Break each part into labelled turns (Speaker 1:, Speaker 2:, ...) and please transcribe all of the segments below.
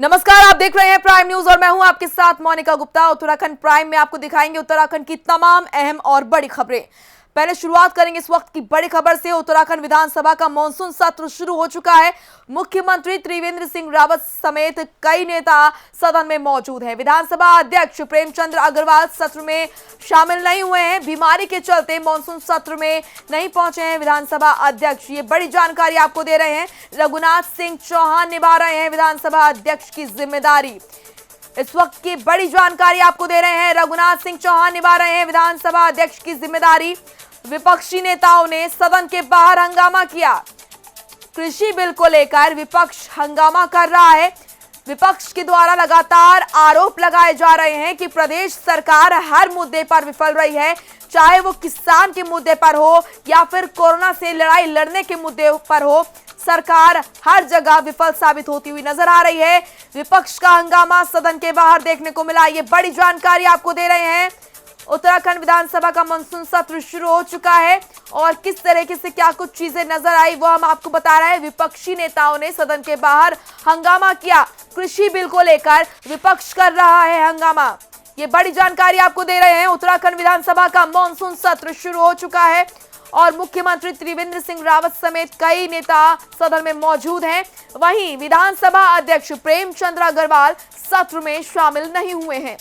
Speaker 1: नमस्कार, आप देख रहे हैं प्राइम न्यूज और मैं हूं आपके साथ मोनिका गुप्ता। उत्तराखंड प्राइम में आपको दिखाएंगे उत्तराखंड की तमाम अहम और बड़ी खबरें। पहले शुरुआत करेंगे इस वक्त की बड़ी खबर से। उत्तराखंड विधानसभा का मॉनसून सत्र शुरू हो चुका है। मुख्यमंत्री त्रिवेंद्र सिंह रावत समेत कई नेता सदन में मौजूद हैं। विधानसभा अध्यक्ष प्रेमचंद अग्रवाल सत्र में शामिल नहीं हुए हैं। बीमारी के चलते मॉनसून सत्र में नहीं पहुंचे हैं विधानसभा अध्यक्ष। ये बड़ी जानकारी आपको दे रहे हैं। रघुनाथ सिंह चौहान निभा रहे हैं विधानसभा अध्यक्ष की जिम्मेदारी। इस वक्त की बड़ी जानकारी आपको दे रहे हैं। रघुनाथ सिंह चौहान निभा रहे हैं विधानसभा अध्यक्ष की जिम्मेदारी। विपक्षी नेताओं ने सदन के बाहर हंगामा किया। कृषि बिल को लेकर विपक्ष हंगामा कर रहा है। विपक्ष के द्वारा लगातार आरोप लगाए जा रहे हैं कि प्रदेश सरकार हर मुद्दे पर विफल रही है, चाहे वो किसान के मुद्दे पर हो या फिर कोरोना से लड़ाई लड़ने के मुद्दे पर हो। सरकार हर जगह विफल साबित होती हुई नजर आ रही है। विपक्ष का हंगामा सदन के बाहर देखने को मिला। ये बड़ी जानकारी आपको दे रहे हैं। उत्तराखंड विधानसभा का मानसून सत्र शुरू हो चुका है और किस तरीके से क्या कुछ चीजें नजर आई वो हम आपको बता रहे हैं। विपक्षी नेताओं ने सदन के बाहर हंगामा किया। कृषि बिल को लेकर विपक्ष कर रहा है हंगामा। ये बड़ी जानकारी आपको दे रहे हैं। उत्तराखंड विधानसभा का मानसून सत्र शुरू हो चुका है और मुख्यमंत्री त्रिवेंद्र सिंह रावत समेत कई नेता सदन में मौजूद हैं। वहीं विधानसभा अध्यक्ष प्रेमचंद अग्रवाल सत्र में शामिल नहीं हुए हैं।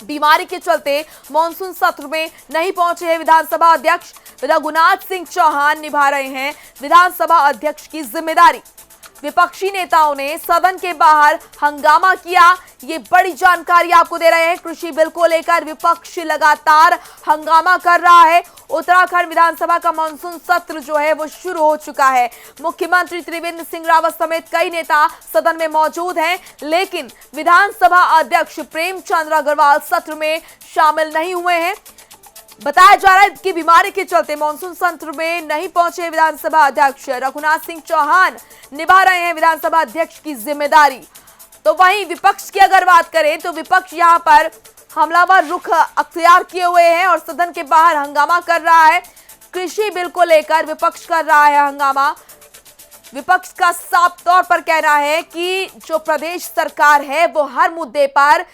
Speaker 1: बीमारी के चलते मॉनसून सत्र में नहीं पहुंचे हैं विधानसभा अध्यक्ष। रघुनाथ सिंह चौहान निभा रहे हैं विधानसभा अध्यक्ष की जिम्मेदारी। विपक्षी नेताओं ने सदन के बाहर हंगामा किया। ये बड़ी जानकारी आपको दे रहे हैं। कृषि बिल को लेकर विपक्ष लगातार हंगामा कर रहा है। उत्तराखंड विधानसभा का मानसून सत्र जो है वो शुरू हो चुका है। मुख्यमंत्री त्रिवेंद्र सिंह रावत समेत कई नेता सदन में मौजूद हैं, लेकिन विधानसभा अध्यक्ष प्रेमचंद अग्रवाल सत्र में शामिल नहीं हुए हैं। बताया जा रहा है कि बीमारी के चलते मानसून सत्र में नहीं पहुंचे विधानसभा अध्यक्ष। रघुनाथ सिंह चौहान निभा रहे हैं विधानसभा अध्यक्ष की जिम्मेदारी। तो वहीं विपक्ष की अगर बात करें तो विपक्ष यहां पर हमलावर रुख अख्तियार किए हुए हैं और सदन के बाहर हंगामा कर रहा है। कृषि बिल को लेकर विपक्ष कर रहा है हंगामा। विपक्ष का साफ तौर पर कहना है कि जो प्रदेश सरकार है वो हर मुद्दे पर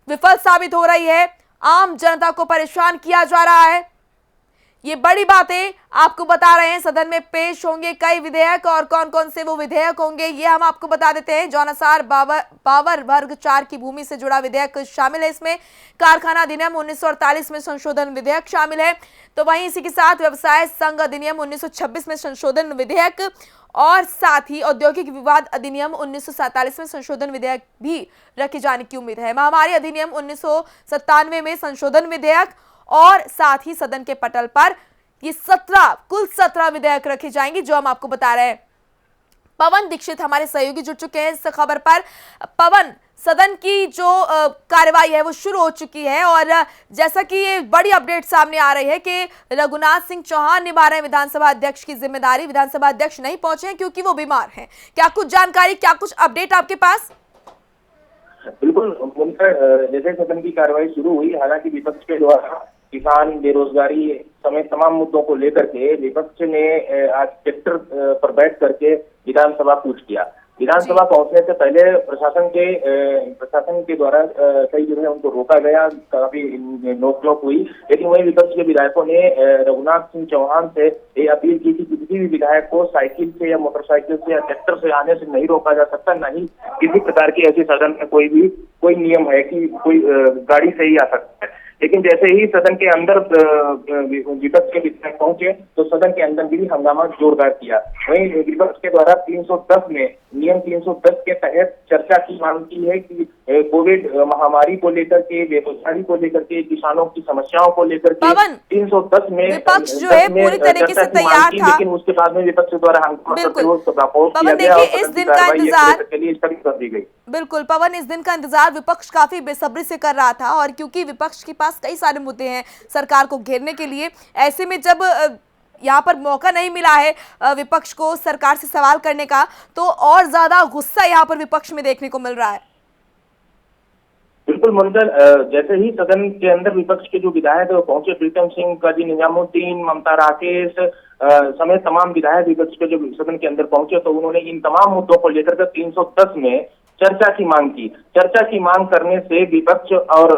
Speaker 1: विफल साबित हो रही है। आम जनता को परेशान किया जा रहा है। ये बड़ी बातें आपको बता रहे हैं। सदन में पेश होंगे कई विधेयक और कौन कौन से वो विधेयक होंगे ये हम आपको बता देते हैं। जौनासार बावर वर्ग 4 की भूमि से जुड़ा विधेयक शामिल है। इसमें कारखाना अधिनियम 1948 में संशोधन विधेयक शामिल है। तो वहीं इसी के साथ व्यवसाय संघ अधिनियम 1926 में संशोधन विधेयक और साथ ही औद्योगिक विवाद अधिनियम 1947 में संशोधन विधेयक भी रखे जाने की उम्मीद है। महामारी अधिनियम 1997 में संशोधन विधेयक और साथ ही सदन के पटल पर ये कुल 17 विधेयक रखे जाएंगे जो हम आपको बता रहे हैं। पवन दीक्षित हमारे सहयोगी जुड़ चुके हैं इस खबर पर। पवन, सदन की जो कार्रवाई है वो शुरू हो चुकी है और जैसा कि ये बड़ी अपडेट सामने आ रही है कि रघुनाथ सिंह चौहान निभा रहे हैं विधानसभा अध्यक्ष की जिम्मेदारी। विधानसभा अध्यक्ष नहीं पहुंचे हैं क्योंकि वो बीमार हैं। क्या कुछ जानकारी, क्या कुछ अपडेट आपके पास?
Speaker 2: बिल्कुल, जैसे सदन की कार्रवाई शुरू हुई, हालांकि विपक्ष के द्वारा किसान, बेरोजगारी समेत तमाम मुद्दों को लेकर के विपक्ष ने आज ट्रैक्टर पर बैठ करके विधानसभा कूच किया। विधानसभा पहुंचने से पहले प्रशासन के द्वारा कई जगह उनको रोका गया, काफी नोकझोंक हुई, लेकिन वही विपक्ष के विधायकों ने रघुनाथ सिंह चौहान से ये अपील की कि किसी भी विधायक को साइकिल से या मोटरसाइकिल से या ट्रैक्टर से आने से नहीं रोका जा सकता। नहीं किसी प्रकार की ऐसी सदन में कोई नियम है कि कोई गाड़ी से ही आ सकता है। लेकिन जैसे ही सदन के अंदर विपक्ष के विधायक पहुंचे तो सदन के अंदर भी हंगामा जोरदार किया। वहीं विपक्ष के द्वारा 310 में नियम 310 के तहत चर्चा की मांग की है कि कोविड महामारी को लेकर के, बेरोजगारी को लेकर के, किसानों की समस्याओं को लेकर के 310 में
Speaker 1: विपक्ष जो है पूरी तरीके से तैयार था,
Speaker 2: लेकिन उसके बाद में विपक्ष द्वारा हंगामा करते हुए
Speaker 1: पवन, देखिए इस दिन का इंतजार
Speaker 2: के लिए स्थगित कर दी गई।
Speaker 1: बिल्कुल पवन, इस दिन का इंतजार विपक्ष काफी बेसब्री से कर रहा था और क्योंकि विपक्ष के पास कई सारे मुद्दे हैं सरकार को घेरने के लिए, ऐसे में जब यहाँ पर मौका नहीं मिला है विपक्ष को सरकार से सवाल करने का, तो और ज्यादा गुस्सा यहाँ पर विपक्ष में देखने को मिल रहा है।
Speaker 2: बिल्कुल मंजर, जैसे ही सदन के अंदर विपक्ष के जो विधायक पहुंचे, प्रीतम सिंह, काजी निजामुद्दीन, ममता राकेश समेत तमाम विधायक विपक्ष के जो सदन के अंदर पहुंचे, तो उन्होंने इन तमाम मुद्दों को लेकर 310 में चर्चा की मांग की। चर्चा की मांग करने से विपक्ष और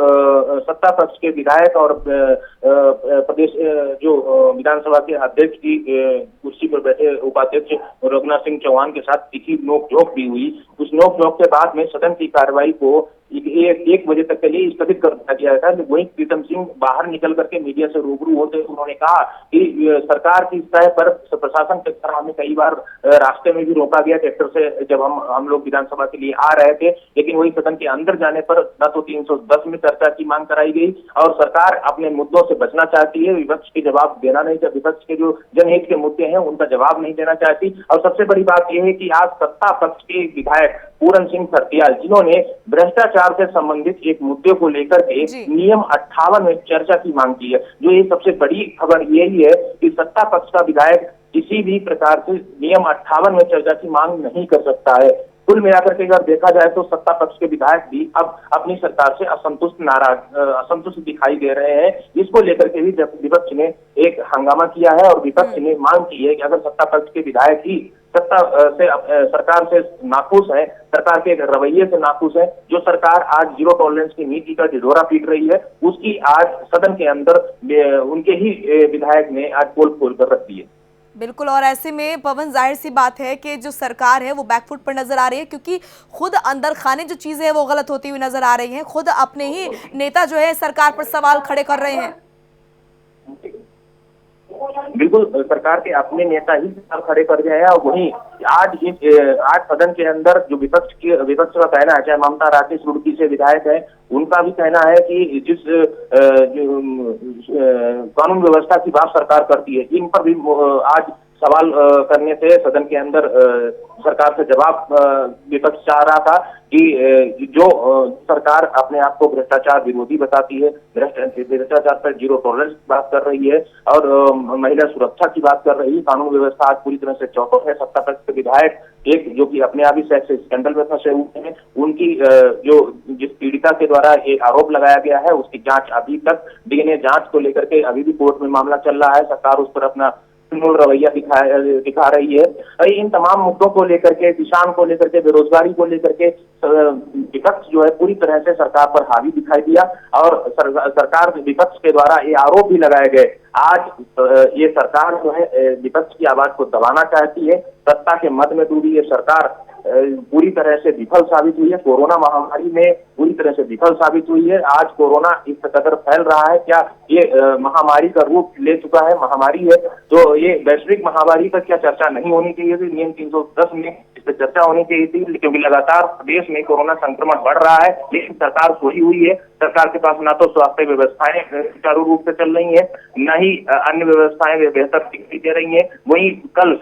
Speaker 2: सत्ता पक्ष के विधायक और प्रदेश जो विधानसभा के अध्यक्ष की कुर्सी पर बैठे उपाध्यक्ष रघुनाथ सिंह चौहान के साथ तीखी नोकझोंक भी हुई। उस नोकझोंक के बाद में सदन की कार्रवाई को 1 बजे तक के लिए स्थगित कर दिया गया था। वहीं प्रीतम सिंह बाहर निकल करके मीडिया से रूबरू होते उन्होंने कहा कि सरकार की सतह पर प्रशासन के द्वारा हमें कई बार रास्ते में भी रोका गया ट्रैक्टर से, जब हम लोग विधानसभा के लिए आ रहे थे, लेकिन वही सदन के अंदर जाने पर न तो 310 में चर्चा की मांग कराई गई और सरकार अपने मुद्दों से बचना चाहती है, विपक्ष के जवाब देना नहीं चाहती, विपक्ष के जो जनहित के मुद्दे हैं उनका जवाब नहीं देना चाहती। और सबसे बड़ी बात यह है कि आज सत्ता पक्ष के विधायक पूरन सिंह फर्त्याल, जिन्होंने भ्रष्टाचार से संबंधित एक मुद्दे को लेकर के नियम 58 में चर्चा की मांग की है। जो ये सबसे बड़ी खबर यही है कि सत्ता पक्ष का विधायक किसी भी प्रकार से नियम 58 में चर्चा की मांग नहीं कर सकता है। कुल मिलाकर के अगर देखा जाए तो सत्ता पक्ष के विधायक भी अब अपनी सरकार से असंतुष्ट दिखाई दे रहे हैं। इसको लेकर के भी विपक्ष ने एक हंगामा किया है और विपक्ष ने मांग की है कि अगर सत्ता पक्ष के विधायक ही सरकार से नाखुश है, सरकार के रवैये से नाखुश है, जो सरकार आज जीरो टॉलरेंस की नीति का ढिढोरा पीट रही है, उसकी आज सदन के अंदर उनके ही विधायक ने आज पोल खोल कर रख दी है।
Speaker 1: बिल्कुल, और ऐसे में पवन, जाहिर सी बात है कि जो सरकार है वो बैकफुट पर नजर आ रही है, क्योंकि खुद अंदर खाने जो चीजें हैं वो गलत होती हुई नजर आ रही हैं। खुद अपने ही नेता जो है सरकार पर सवाल खड़े कर रहे हैं।
Speaker 2: बिल्कुल, सरकार के अपने नेता ही सवाल खड़े कर रहे हैं और वहीं आज सदन के अंदर जो विपक्ष का कहना है, चाहे ममता राकेश रुड़की से विधायक है, उनका भी कहना है कि जिस कानून व्यवस्था की बात सरकार करती है, इन पर भी आज सवाल करने से सदन के अंदर सरकार से जवाब विपक्ष चाह रहा था कि जो सरकार अपने आप को भ्रष्टाचार विरोधी बताती है, भ्रष्टाचार पर जीरो टॉलरेंस की बात कर रही है और महिला सुरक्षा की बात कर रही है, कानून व्यवस्था आज पूरी तरह से चौपट है। सत्ता पक्ष के विधायक एक जो कि अपने आप ही सेक्स स्कैंडल में फंसे हुए हैं, उनकी जिस पीड़िता के द्वारा एक आरोप लगाया गया है उसकी जांच अभी तक डीएनए जांच को लेकर के अभी भी कोर्ट में मामला चल रहा है। सरकार उस पर अपना मूल रवैया दिखा रही है। इन तमाम मुद्दों को लेकर के, किसान को लेकर के, बेरोजगारी को लेकर के विपक्ष जो है पूरी तरह से सरकार पर हावी दिखाई दिया और सरकार विपक्ष के द्वारा ये आरोप भी लगाए गए। आज ये सरकार जो है विपक्ष की आवाज को दबाना चाहती है, सत्ता के मद में डूबी ये सरकार पूरी तरह से विफल साबित हुई है। कोरोना महामारी में पूरी तरह से विफल साबित हुई है। आज कोरोना इस कदर फैल रहा है, क्या ये महामारी का रूप ले चुका है, महामारी है, तो ये वैश्विक महामारी पर क्या चर्चा नहीं होनी चाहिए थी? नियम 310 में इस पर चर्चा होनी चाहिए थी, क्योंकि लगातार प्रदेश में कोरोना संक्रमण बढ़ रहा है, लेकिन सरकार सोई हुई है। सरकार के पास ना तो स्वास्थ्य व्यवस्थाएं सुचारू रूप से चल रही है, न ही अन्य व्यवस्थाएं बेहतर दिखाई दे रही है। वहीं कल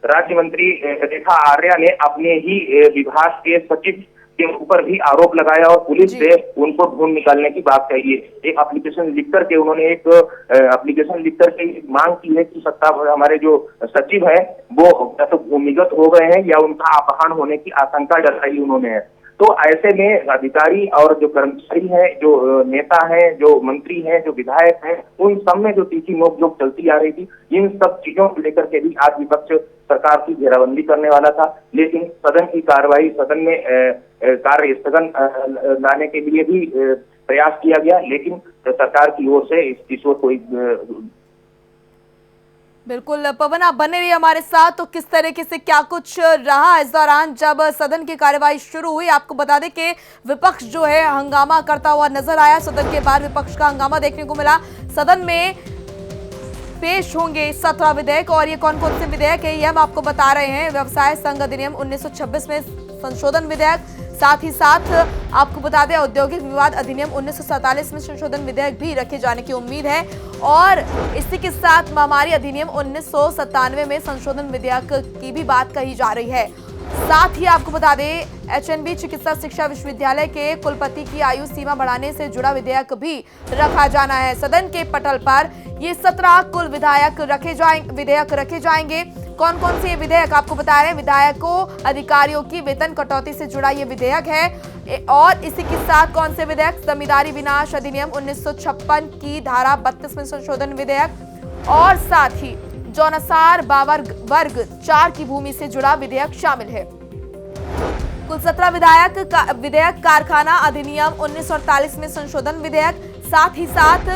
Speaker 2: राज्य मंत्री रेखा आर्या ने अपने ही विभाग के सचिव के ऊपर भी आरोप लगाया और पुलिस से उनको ढूंढ निकालने की बात कही है। एक एप्लीकेशन लिख करके उन्होंने एक एप्लीकेशन लिख करके मांग की है कि सत्ता हमारे जो सचिव है वो या तो भूमिगत हो गए हैं या उनका अपहरण होने की आशंका जताई उन्होंने। तो ऐसे में अधिकारी और जो कर्मचारी हैं, जो नेता हैं, जो मंत्री हैं, जो विधायक हैं, उन सब में जो तीखी नोकझोंक चलती आ रही थी, इन सब चीजों को लेकर के भी आज विपक्ष सरकार की घेराबंदी करने वाला था, लेकिन सदन की कार्रवाई, सदन में कार्य स्थगन लाने के लिए भी प्रयास किया गया, लेकिन सरकार की ओर से इस ओर कोई
Speaker 1: बिल्कुल पवन, आप बने रहिए हमारे साथ। तो किस तरीके से क्या कुछ रहा इस दौरान जब सदन की कार्यवाही शुरू हुई? आपको बता दें कि विपक्ष जो है हंगामा करता हुआ नजर आया। सदन के बाद विपक्ष का हंगामा देखने को मिला। सदन में पेश होंगे 17 विधेयक और ये कौन कौन से विधेयक है ये हम आपको बता रहे हैं। व्यवसाय संघ अधिनियम 1926 में संशोधन विधेयक, साथ ही साथ आपको बता दें औद्योगिक विवाद अधिनियम 1947 में संशोधन विधेयक भी रखे जाने की उम्मीद है और इसी के साथ महामारी अधिनियम 1997 में संशोधन विधेयक की भी बात कही जा रही है। साथ ही आपको बता दें एचएनबी चिकित्सा शिक्षा विश्वविद्यालय के कुलपति की आयु सीमा बढ़ाने से जुड़ा विधेयक भी रखा जाना है। सदन के पटल पर ये 17 कुल विधेयक रखे जाएंगे। कौन कौन से विधेयक आपको बता रहे हैं? विधायकों अधिकारियों की वेतन कटौती से जुड़ा ये विधेयक है और इसी के साथ कौन से विधेयक? जमींदारी विनाश अधिनियम 1956 की धारा 32 में संशोधन विधेयक और साथ ही जौनासार बावर वर्ग 4 की भूमि से जुड़ा विधेयक शामिल है। कुल 17 विधेयक कारखाना अधिनियम 1948 में संशोधन विधेयक, साथ ही साथ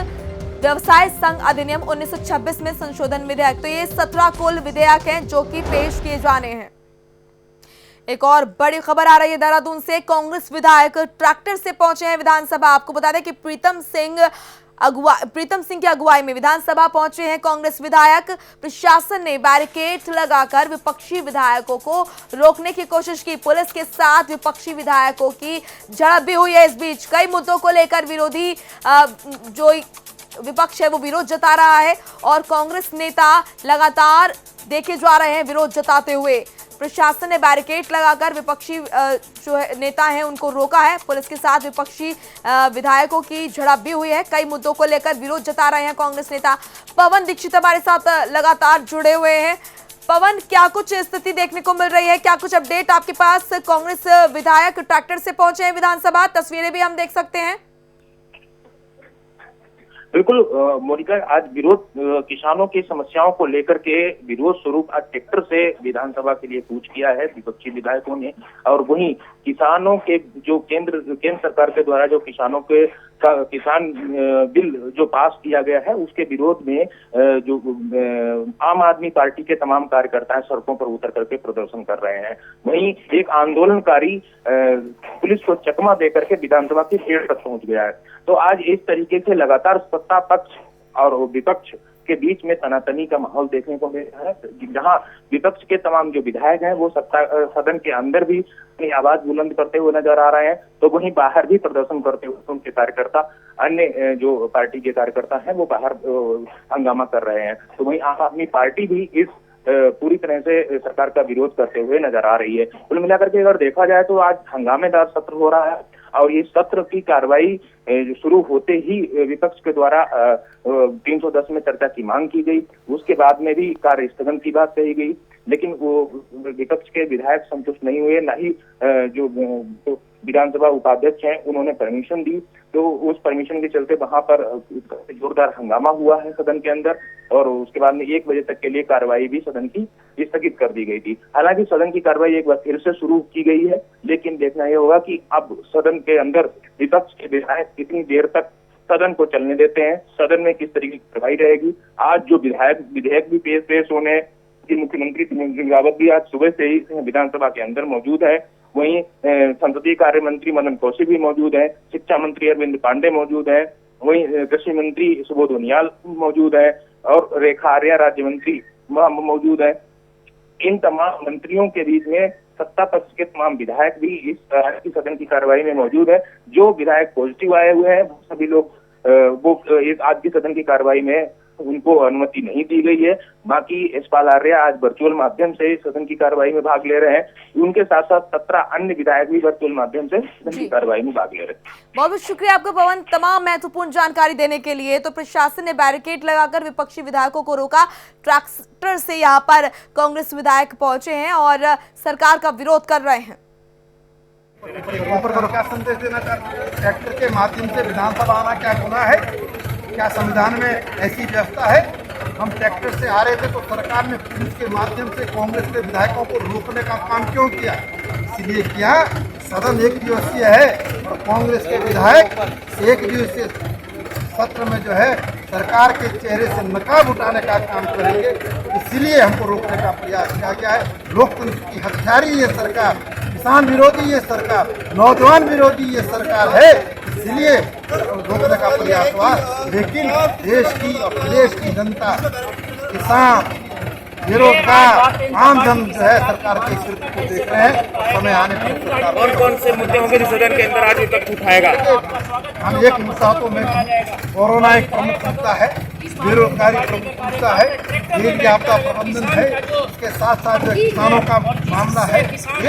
Speaker 1: व्यवसाय संघ अधिनियम 1926 में संशोधन विधेयक। तो ये 17 कुल विधेयक हैं जो कि पेश किए जाने हैं। एक और बड़ी खबर आ रही है देहरादून से। कांग्रेस विधायक ट्रैक्टर से पहुंचे हैं विधानसभा। आपको बता दें कि प्रीतम सिंह की अगुवाई में विधानसभा पहुंचे हैं कांग्रेस विधायक। प्रशासन ने बैरिकेड लगाकर विपक्षी विधायकों को रोकने की कोशिश की। पुलिस के साथ विपक्षी विधायकों की झड़प भी हुई है। इस बीच कई मुद्दों को लेकर विरोधी जो विपक्ष है वो विरोध जता रहा है और कांग्रेस नेता लगातार देखे जा रहे हैं विरोध जताते हुए। प्रशासन ने बैरिकेड लगाकर विपक्षी जो नेता हैं उनको रोका है। पुलिस के साथ विपक्षी विधायकों की झड़प भी हुई है। कई मुद्दों को लेकर विरोध जता रहे हैं कांग्रेस नेता। पवन दीक्षित हमारे साथ लगातार जुड़े हुए हैं। पवन, क्या कुछ स्थिति देखने को मिल रही है, क्या कुछ अपडेट आपके पास? कांग्रेस विधायक ट्रैक्टर से पहुंचे हैं विधानसभा, तस्वीरें भी हम देख सकते हैं।
Speaker 2: बिल्कुल मोनिका, आज विरोध किसानों की समस्याओं को लेकर के विरोध स्वरूप आज ट्रैक्टर से विधानसभा के लिए कूच किया है विपक्षी विधायकों ने। और वहीं किसानों के जो केंद्र सरकार के द्वारा जो किसानों के किसान बिल जो पास किया गया है उसके विरोध में जो आम आदमी पार्टी के तमाम कार्यकर्ता सड़कों पर उतर करके प्रदर्शन कर रहे हैं। वहीं एक आंदोलनकारी पुलिस को चकमा देकर के विधानसभा के गेट तक पहुंच गया है। तो आज इस तरीके से लगातार सत्ता पक्ष और विपक्ष के बीच में तनातनी का माहौल देखने को मिल रहा है, जहां विपक्ष के तमाम जो विधायक हैं वो सदन के अंदर भी अपनी आवाज बुलंद करते हुए नजर आ रहे हैं, तो वहीं बाहर भी प्रदर्शन करते हुए उनके कार्यकर्ता, अन्य जो पार्टी के कार्यकर्ता हैं वो बाहर हंगामा कर रहे हैं। तो वहीं आम आदमी पार्टी भी इस पूरी तरह से सरकार का विरोध करते हुए नजर आ रही है। कुल मिलाकर के अगर देखा जाए तो आज हंगामेदार सत्र हो रहा है और ये सत्र की कार्रवाई शुरू होते ही विपक्ष के द्वारा 310 में चर्चा की मांग की गई। उसके बाद में भी कार्य स्थगन की बात कही गई, लेकिन वो विपक्ष के विधायक संतुष्ट नहीं हुए, ना ही जो विधानसभा उपाध्यक्ष हैं उन्होंने परमिशन दी। तो उस परमिशन के चलते वहां पर जोरदार हंगामा हुआ है सदन के अंदर और उसके बाद में 1 बजे तक के लिए कार्रवाई भी सदन की स्थगित कर दी गई थी। हालांकि सदन की कार्रवाई एक बार फिर से शुरू की गई है, लेकिन देखना यह होगा कि अब सदन के अंदर विपक्ष के विधायक कितनी देर तक सदन को चलने देते हैं, सदन में किस तरीके की कार्रवाई रहेगी। आज जो विधेयक भी पेश होने हैं, मुख्यमंत्री त्रिवेंद्र सिंह रावत भी आज सुबह से ही विधानसभा के अंदर मौजूद है। वहीं संसदीय कार्य मंत्री मदन कौशिक भी मौजूद है, शिक्षा मंत्री अरविंद पांडे मौजूद है, वहीं कृषि मंत्री सुबोध उनियाल मौजूद है और रेखा आर्या राज्य मंत्री मौजूद है। इन तमाम मंत्रियों के बीच में सत्ता पक्ष के तमाम विधायक भी इस सदन की कार्रवाई में मौजूद है। जो विधायक पॉजिटिव आए हुए हैं वो सभी लोग आज की सदन की कार्रवाई में उनको अनुमति नहीं दी गई है। बाकी यशपाल आर्या आज वर्चुअल माध्यम से सदन की कार्रवाई में भाग ले रहे हैं। उनके साथ साथ 17 अन्य विधायक भी वर्चुअल माध्यम से सदन की कार्रवाई में भाग ले रहे हैं।
Speaker 1: बहुत बहुत शुक्रिया आपका पवन, तमाम महत्वपूर्ण जानकारी देने के लिए। तो प्रशासन ने बैरिकेड लगाकर विपक्षी विधायकों को रोका। ट्रैक्टर से यहाँ पर कांग्रेस विधायक पहुंचे हैं और सरकार का विरोध कर रहे हैं।
Speaker 3: क्या संदेश देना चाहते हैं? ट्रैक्टर के माध्यम से विधानसभा आना क्या गुनाह है? क्या संविधान में ऐसी व्यवस्था है? हम ट्रैक्टर से आ रहे थे तो सरकार ने पुलिस के माध्यम से कांग्रेस के विधायकों को रोकने का काम क्यों किया? इसलिए किया, सदन एक दिवसीय है और कांग्रेस के विधायक एक दिवसीय सत्र में जो है सरकार के चेहरे से नकाब उठाने का काम करेंगे, इसलिए हमको रोकने का प्रयास किया गया है। लोकतंत्र की हत्यारी ये सरकार, किसान विरोधी ये सरकार, नौजवान विरोधी ये सरकार है, इसलिए रोकने का प्रयास हुआ। लेकिन देश की और प्रदेश की जनता, किसान, बेरोजगार, आम जन जो है सरकार के सिर को देख रहे हैं। समय आने पर
Speaker 4: कौन कौन से मुद्दे होंगे जो सदन के अंदर आज तक उठाएगा?
Speaker 3: हम एक मुद्दा तो में कोरोना एक प्रमुख मुद्दा है, बेरोजगारी प्रमुख मुद्दा है, रेल आपदा प्रबंधन है, उसके साथ साथ किसानों का मामला है।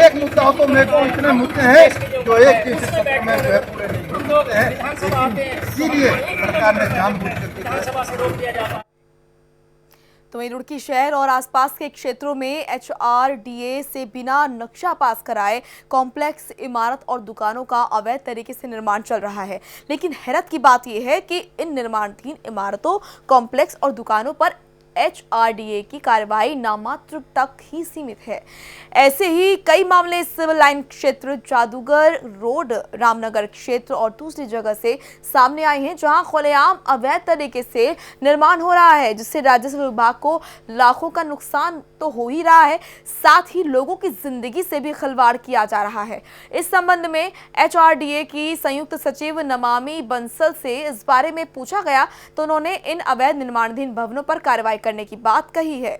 Speaker 3: एक मुद्दा तो मेरे को इतने मुद्दे हैं जो एक दिन से सत्र में जो है पूरे नहीं होते हैं, लेकिन इसीलिए सरकार ने जानबूझ करके।
Speaker 1: तो वहीं रुड़की शहर और आसपास के क्षेत्रों में HRDA से बिना नक्शा पास कराए कॉम्प्लेक्स, इमारत और दुकानों का अवैध तरीके से निर्माण चल रहा है। लेकिन हैरत की बात यह है कि इन निर्माणाधीन इमारतों, कॉम्प्लेक्स और दुकानों पर HRDA की कार्रवाई नामात्र तक ही सीमित है। ऐसे ही कई मामले सिविल लाइन क्षेत्र, जादूगर रोड, रामनगर क्षेत्र और दूसरी जगह से सामने आए हैं, जहां खुलेआम अवैध तरीके से निर्माण हो रहा है, जिससे राजस्व विभाग को लाखों का नुकसान तो हो ही रहा है, साथ ही लोगों की जिंदगी से भी खिलवाड़ किया जा रहा है। इस संबंध में HRDA की संयुक्त सचिव नमामि बंसल से इस बारे में पूछा गया तो उन्होंने इन अवैध निर्माणाधीन भवनों पर कार्रवाई करने की बात कही है।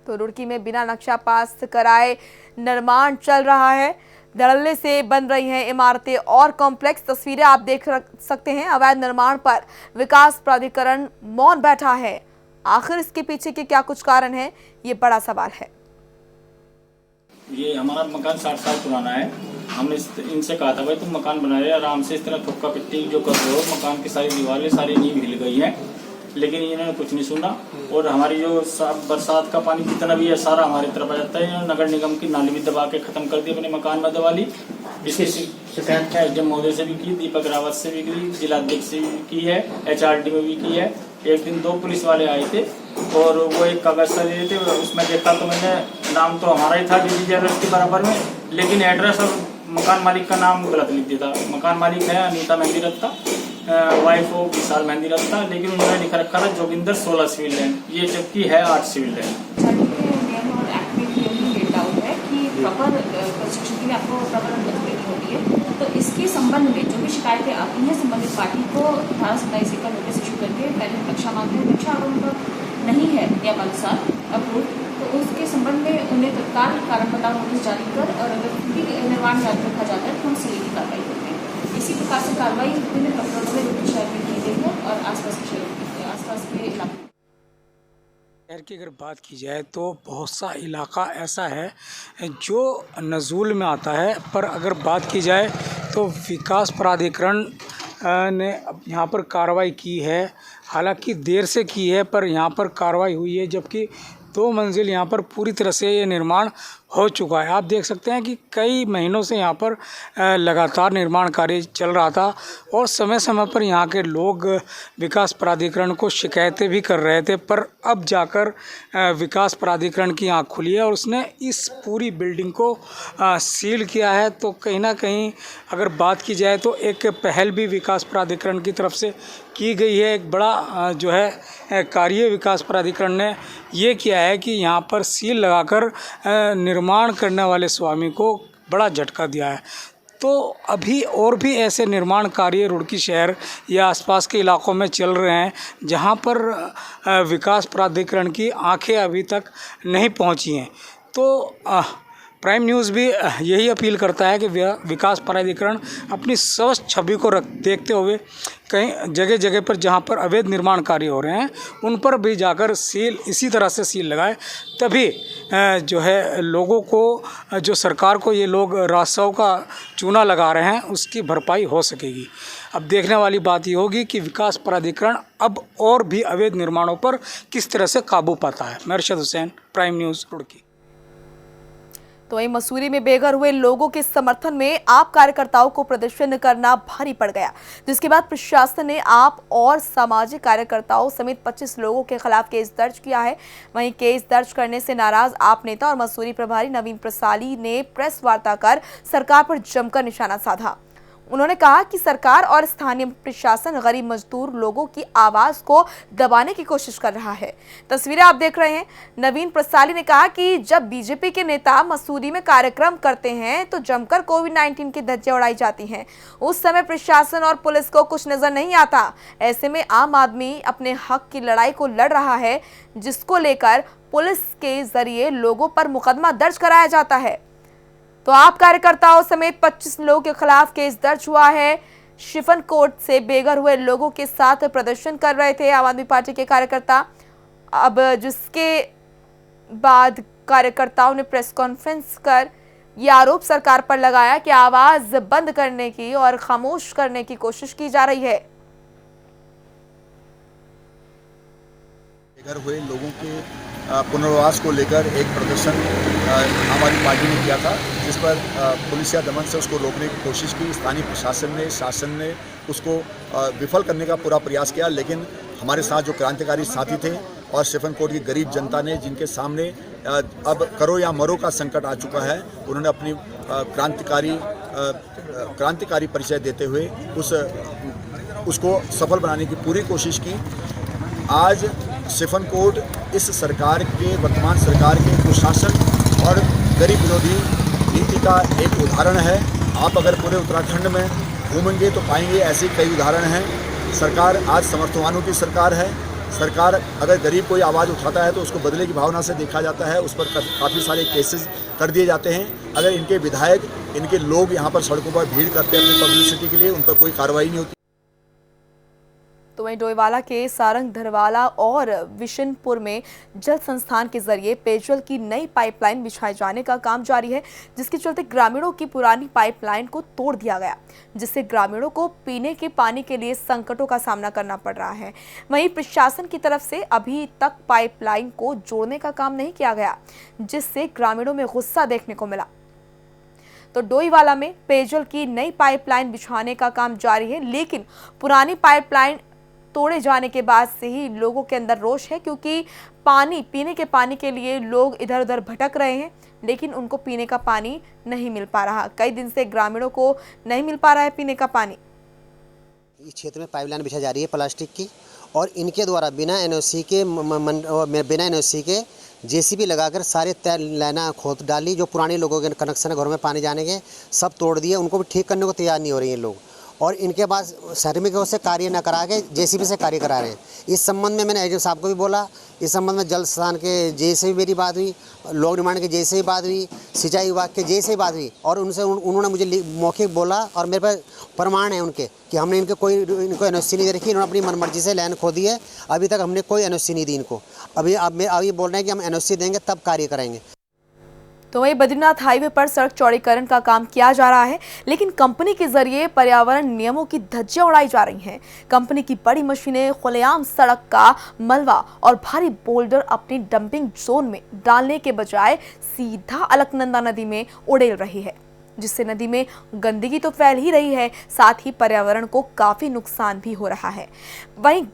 Speaker 1: तो रुड़की में बिना नक्शा पास कराए निर्माण चल रहा है। धड़ल्ले से बन रही हैं इमारतें और कॉम्प्लेक्स। तस्वीरें आप देख सकते हैं। अवैध निर्माण पर विकास प्राधिकरण मौन बैठा है। आखिर इसके पीछे के क्या कुछ कारण है, ये बड़ा सवाल है।
Speaker 5: ये हमारा मकान 60 साल पुराना है। हमने इनसे कहा था भाई तुम मकान बना रहे आराम से, इस तरह थुक्का पिट्टी जो कर रहे हो, मकान की सारी दीवारें सारी नींव हिल गई हैं, लेकिन इन्होंने कुछ नहीं सुना। और हमारी जो बरसात का पानी जितना भी है सारा हमारी तरफ आ जाता है। इन्होंने नगर निगम की नाली भी दबा के खत्म कर दी, अपने मकान में दबा ली। इसकी शिकायत एसडीएम महोदय से भी की, दीपक रावत से भी की, जिलाध्यक्ष से भी की है, HRD में भी की है। एक दिन 2 पुलिस वाले आए थे और वो एक कागज सा दिए थे, उसमें देखा तो मैंने नाम तो हमारा ही था डीजी ज्वेलर्स के बराबर में, लेकिन एड्रेस और मकान मालिक का नाम गलत लिख दिया था। मकान मालिक है अनीता मेहंदी रत्ता, वाइफ हो विशाल मेहंदी रत्ता, लेकिन उन्होंने लिखा रखा था जोगिंदर 16 सिविल लैंड, ये जबकि है 8 सिविल लैंड।
Speaker 6: प्रॉपर कंस्ट्रक्शन के लिए आपको प्रॉपर अनुमति लेनी होती है। तो इसके संबंध में जो भी शिकायतें आती हैं संबंधित पार्टी को धारा 27 का नोटिस इशू करके पहले नक्शा मांगते हैं। नक्शा अगर उनका नहीं है नियमानुसार अप्रूव, तो उसके संबंध में उन्हें तत्काल कारण बताओ नोटिस जारी कर, और अगर भी निर्माण जारी रखा जाता है तो हम सीए की कार्रवाई करते हैं। इसी प्रकार से कार्रवाई विभिन्न प्रकरणों में रुड़की शहर में की गई है और आसपास के इलाकों।
Speaker 7: शहर की अगर बात की जाए तो बहुत सा इलाका ऐसा है जो नज़ूल में आता है, पर अगर बात की जाए तो विकास प्राधिकरण ने यहाँ पर कार्रवाई की है। हालांकि देर से की है, पर यहाँ पर कार्रवाई हुई है, जबकि 2 मंजिल यहाँ पर पूरी तरह से ये निर्माण हो चुका है। आप देख सकते हैं कि कई महीनों से यहाँ पर लगातार निर्माण कार्य चल रहा था और समय समय पर यहाँ के लोग विकास प्राधिकरण को शिकायतें भी कर रहे थे, पर अब जाकर विकास प्राधिकरण की आँख खुली है और उसने इस पूरी बिल्डिंग को सील किया है। तो कहीं ना कहीं अगर बात की जाए तो एक पहल भी विकास प्राधिकरण की तरफ से की गई है। एक बड़ा जो है कार्य विकास प्राधिकरण ने ये किया है कि यहाँ पर सील लगाकर निर्माण करने वाले स्वामी को बड़ा झटका दिया है। तो अभी और भी ऐसे निर्माण कार्य रुड़की शहर या आसपास के इलाकों में चल रहे हैं जहां पर विकास प्राधिकरण की आंखें अभी तक नहीं पहुंची हैं। तो प्राइम न्यूज़ भी यही अपील करता है कि विकास प्राधिकरण अपनी स्वस्थ छवि को देखते हुए कहीं जगह जगह पर जहां पर अवैध निर्माण कार्य हो रहे हैं उन पर भी जाकर सील इसी तरह से सील लगाए, तभी जो है लोगों को, जो सरकार को ये लोग रास्ताओं का चूना लगा रहे हैं, उसकी भरपाई हो सकेगी। अब देखने वाली बात ये होगी कि विकास प्राधिकरण अब और भी अवैध निर्माणों पर किस तरह से काबू पाता है। मैं अरशद हुसैन, प्राइम न्यूज़ रुड़की।
Speaker 1: तो वहीं मसूरी में बेघर हुए लोगों के समर्थन में आप कार्यकर्ताओं को प्रदर्शन करना भारी पड़ गया, जिसके बाद प्रशासन ने आप और सामाजिक कार्यकर्ताओं समेत 25 लोगों के खिलाफ केस दर्ज किया है। वहीं केस दर्ज करने से नाराज आप नेता और मसूरी प्रभारी नवीन प्रसाली ने प्रेस वार्ता कर सरकार पर जमकर निशाना साधा। उन्होंने कहा कि सरकार और स्थानीय प्रशासन गरीब मजदूर लोगों की आवाज को दबाने की कोशिश कर रहा है। तस्वीरें आप देख रहे हैं। नवीन प्रसाली ने कहा कि जब बीजेपी के नेता मसूरी में कार्यक्रम करते हैं तो जमकर कोविड-19 की धज्जियां उड़ाई जाती हैं। उस समय प्रशासन और पुलिस को कुछ नजर नहीं आता। ऐसे में आम आदमी अपने हक की लड़ाई को लड़ रहा है, जिसको लेकर पुलिस के जरिए लोगों पर मुकदमा दर्ज कराया जाता है। तो आप कार्यकर्ताओं समेत 25 लोगों के खिलाफ केस दर्ज हुआ है। शिफन कोट से बेघर हुए लोगों के साथ प्रदर्शन कर रहे थे आम आदमी पार्टी के कार्यकर्ता। अब जिसके बाद कार्यकर्ताओं ने प्रेस कॉन्फ्रेंस कर यह आरोप सरकार पर लगाया कि आवाज बंद करने की और खामोश करने की कोशिश की जा रही है।
Speaker 8: घर हुए लोगों के पुनर्वास को लेकर एक प्रदर्शन आम आदमी पार्टी ने किया था, जिस पर पुलिस या दमन से उसको रोकने की कोशिश की। स्थानीय प्रशासन ने, शासन ने उसको विफल करने का पूरा प्रयास किया, लेकिन हमारे साथ जो क्रांतिकारी साथी थे और स्टीफनकोट की गरीब जनता ने, जिनके सामने अब करो या मरो का संकट आ चुका है, उन्होंने अपनी क्रांतिकारी परिचय देते हुए उसको सफल बनाने की पूरी कोशिश की। आज स्टीफनकोट इस सरकार के, वर्तमान सरकार के कुशासन और गरीब विरोधी नीति का एक उदाहरण है। आप अगर पूरे उत्तराखंड में घूमेंगे तो पाएंगे ऐसे कई उदाहरण हैं। सरकार आज समर्थवानों की सरकार है। सरकार अगर गरीब कोई आवाज़ उठाता है तो उसको बदले की भावना से देखा जाता है, उस पर काफ़ी सारे केसेस कर दिए जाते हैं। अगर इनके विधायक, इनके लोग यहाँ पर सड़कों पर भीड़ करते हैं अपनी पब्लिसिटी के लिए, उन पर कोई कार्रवाई नहीं होती।
Speaker 1: तो वहीं डोईवाला के सारंग धरवाला और विशनपुर में जल संस्थान के जरिए पेयजल की नई पाइपलाइन बिछाए जाने का काम जारी है, जिसके चलते ग्रामीणों की पुरानी पाइपलाइन को तोड़ दिया गया, जिससे ग्रामीणों को पीने के पानी के लिए संकटों का सामना करना पड़ रहा है। वहीं प्रशासन की तरफ से अभी तक पाइपलाइन को जोड़ने का काम नहीं किया गया, जिससे ग्रामीणों में गुस्सा देखने को मिला। तो डोईवाला में पेयजल की नई पाइपलाइन बिछाने का काम जारी है, लेकिन पुरानी पाइपलाइन तोड़े जाने के बाद से ही लोगों के अंदर रोष है, क्योंकि पीने के पानी के लिए लोग इधर उधर भटक रहे हैं, लेकिन उनको पीने का पानी नहीं मिल पा रहा। कई दिन से ग्रामीणों को नहीं मिल पा रहा है पीने का पानी।
Speaker 9: इस क्षेत्र में पाइपलाइन बिछाई जा रही है प्लास्टिक की, और इनके द्वारा बिना एनओसी के जेसीबी लगाकर सारे तय लाइना खोद डाली। जो पुराने लोगों के कनेक्शन है घरों में पानी जाने के, सब तोड़ दिए। उनको भी ठीक करने को तैयार नहीं हो रही हैं लोग, और इनके पास श्रमिक से कार्य न करा के जेसीबी से कार्य करा रहे हैं। इस संबंध में मैंने एडीएम साहब को भी बोला। इस संबंध में जल संस्थान के जे से भी मेरी बात हुई, लोक निर्माण के जे से भी बात हुई, सिंचाई विभाग के जे से भी बात हुई, और उन्होंने मुझे मौखिक बोला, और मेरे पास प्रमाण है उनके कि हमने इनको एनओसी नहीं दे रखी। इन्होंने अपनी मनमर्जी से लाइन खोदी है। अभी तक हमने कोई एनओसी नहीं दी इनको। अब ये बोल रहे हैं कि हम एनओसी देंगे तब कार्य करेंगे।
Speaker 1: तो वहीं बद्रीनाथ हाईवे पर सड़क चौड़ीकरण का काम किया जा रहा है, लेकिन कंपनी के जरिए पर्यावरण नियमों की धज्जियां उड़ाई जा रही हैं। कंपनी की बड़ी मशीनें खुलेआम सड़क का मलबा और भारी बोल्डर अपनी डंपिंग जोन में डालने के बजाय सीधा अलकनंदा नदी में उड़ेल रही है, जिससे नदी में गंदगी तो फैल ही रही है, साथ ही पर्यावरण को काफी नुकसान भी हो रहा है। वहीं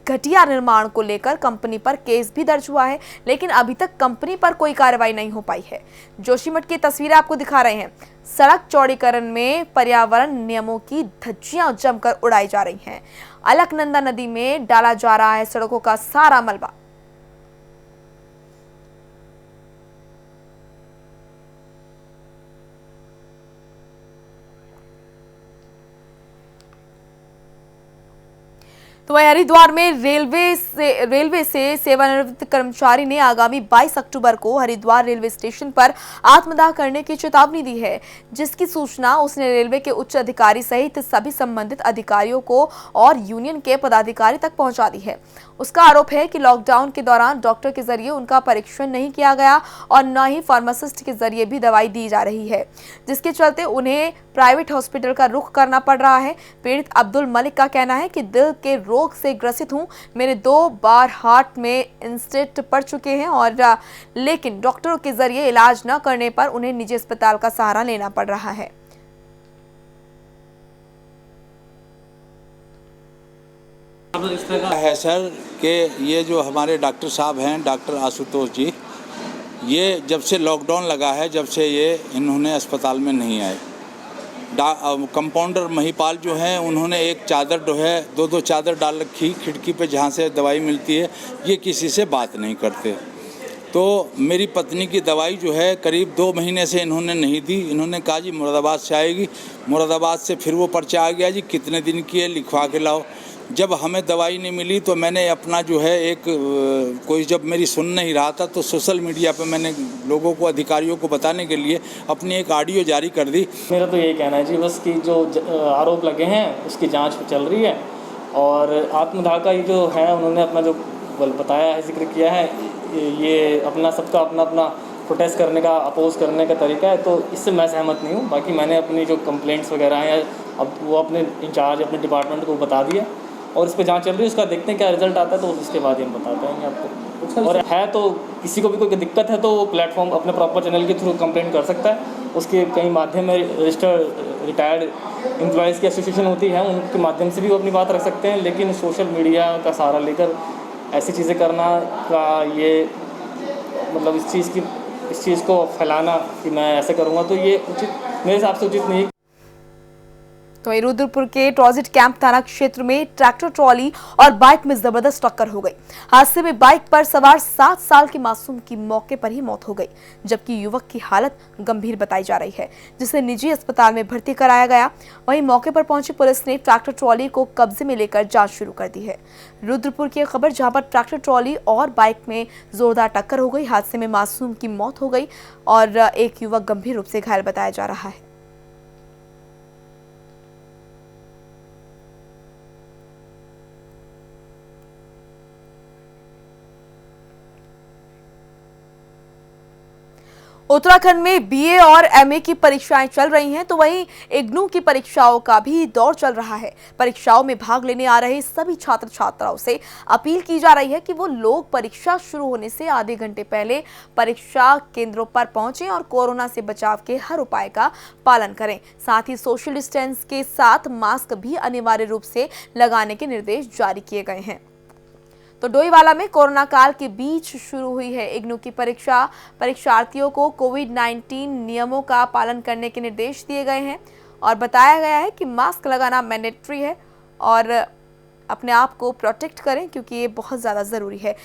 Speaker 1: घटिया निर्माण को लेकर कंपनी पर केस भी दर्ज हुआ है, लेकिन अभी तक कंपनी पर कोई कार्रवाई नहीं हो पाई है। जोशीमठ की तस्वीरें आपको दिखा रहे हैं। सड़क चौड़ीकरण में पर्यावरण नियमों की धज्जियां जमकर उड़ाई जा रही हैं। अलकनंदा नदी में डाला जा रहा है सड़कों का सारा मलबा। तो वहीं हरिद्वार में रेलवे से सेवानिवृत्त कर्मचारी ने आगामी 22 अक्टूबर को हरिद्वार रेलवे स्टेशन पर आत्मदाह करने की चेतावनी दी है, जिसकी सूचना उसने रेलवे के उच्च अधिकारी सहित सभी संबंधित अधिकारियों को और यूनियन के पदाधिकारी तक पहुंचा दी है। उसका आरोप है कि लॉकडाउन के दौरान डॉक्टर के जरिए उनका परीक्षण नहीं किया गया और न ही फार्मासिस्ट के जरिए भी दवाई दी जा रही है, जिसके चलते उन्हें प्राइवेट हॉस्पिटल का रुख करना पड़ रहा है। पीड़ित अब्दुल मलिक का कहना है कि दिल के रोग से ग्रसित हूं, मेरे 2 बार हार्ट में इंस्टेंट पड़ चुके हैं, और लेकिन डॉक्टरों के जरिए इलाज न करने पर उन्हें निजी अस्पताल का सहारा लेना पड़ रहा है।
Speaker 10: है सर कि ये जो हमारे डॉक्टर साहब हैं, डॉक्टर आशुतोष जी, ये जब से लॉकडाउन लगा है, जब से ये इन्होंने अस्पताल में नहीं आए। कंपाउंडर महिपाल जो हैं, उन्होंने एक चादर जो है 2-2 चादर डाल रखी खिड़की पे जहाँ से दवाई मिलती है। ये किसी से बात नहीं करते। तो मेरी पत्नी की दवाई जो है करीब 2 महीने से इन्होंने नहीं दी। इन्होंने कहा जी मुरादाबाद से आएगी। मुरादाबाद से फिर वो पर्चा आ गया जी कितने दिन की है, लिखवा के लाओ। जब हमें दवाई नहीं मिली तो मैंने अपना जो है कोई जब मेरी सुन नहीं रहा था तो सोशल मीडिया पे मैंने लोगों को, अधिकारियों को बताने के लिए अपनी एक ऑडियो जारी कर दी।
Speaker 5: मेरा तो यही कहना है जी, बस कि जो आरोप लगे हैं उसकी जांच चल रही है, और आत्मदाह का ये जो है उन्होंने अपना जो बताया है, जिक्र किया है, ये अपना सबका अपना प्रोटेस्ट करने का, अपोज करने का तरीका है, तो इससे मैं सहमत नहीं हूँ। बाकी मैंने अपनी जो कंप्लेंट्स वगैरह हैं अब वो अपने इंचार्ज, अपने डिपार्टमेंट को बता दिया, और इस पर जाँच चल रही है, उसका देखते हैं क्या रिजल्ट आता है, तो उसके बाद ही हम बता पाएंगे आपको। और है तो किसी को भी कोई दिक्कत है तो वो प्लेटफॉर्म अपने प्रॉपर चैनल के थ्रू कंप्लेंट कर सकता है। उसके कई माध्यम में रजिस्टर्ड रिटायर्ड एम्प्लॉयज़ की एसोसिएशन होती है, उनके माध्यम से भी वो अपनी बात रख सकते हैं। लेकिन सोशल मीडिया का सहारा लेकर ऐसी चीज़ें करना का ये मतलब इस चीज़ को फैलाना कि मैं ऐसे करूँगा, तो ये उचित मेरे हिसाब से उचित नहीं।
Speaker 1: तो रुद्रपुर के ट्रांजिट कैंप थाना क्षेत्र में ट्रैक्टर ट्रॉली और बाइक में जबरदस्त टक्कर हो गई। हादसे में बाइक पर सवार 7 साल के मासूम की मौके पर ही मौत हो गई, जबकि युवक की हालत गंभीर बताई जा रही है, जिसे निजी अस्पताल में भर्ती कराया गया। वहीं मौके पर पहुंची पुलिस ने ट्रैक्टर ट्रॉली को कब्जे में लेकर जांच शुरू कर दी है। रुद्रपुर की खबर, जहां पर ट्रैक्टर ट्रॉली और बाइक में जोरदार टक्कर हो गई। हादसे में मासूम की मौत हो गई और एक युवक गंभीर रूप से घायल बताया जा रहा है। उत्तराखंड में बीए और एमए की परीक्षाएं चल रही हैं, तो वहीं इग्नू की परीक्षाओं का भी दौर चल रहा है। परीक्षाओं में भाग लेने आ रहे सभी छात्र छात्राओं से अपील की जा रही है कि वो लोग परीक्षा शुरू होने से आधे घंटे पहले परीक्षा केंद्रों पर पहुंचें और कोरोना से बचाव के हर उपाय का पालन करें। साथ ही सोशल डिस्टेंस के साथ मास्क भी अनिवार्य रूप से लगाने के निर्देश जारी किए गए हैं। तो डोईवाला में कोरोना काल के बीच शुरू हुई है इग्नू की परीक्षा। परीक्षार्थियों को कोविड-19 नियमों का पालन करने के निर्देश दिए गए हैं और बताया गया है कि मास्क लगाना मैंडेटरी है और अपने आप को प्रोटेक्ट करें, क्योंकि ये बहुत ज़्यादा ज़रूरी है।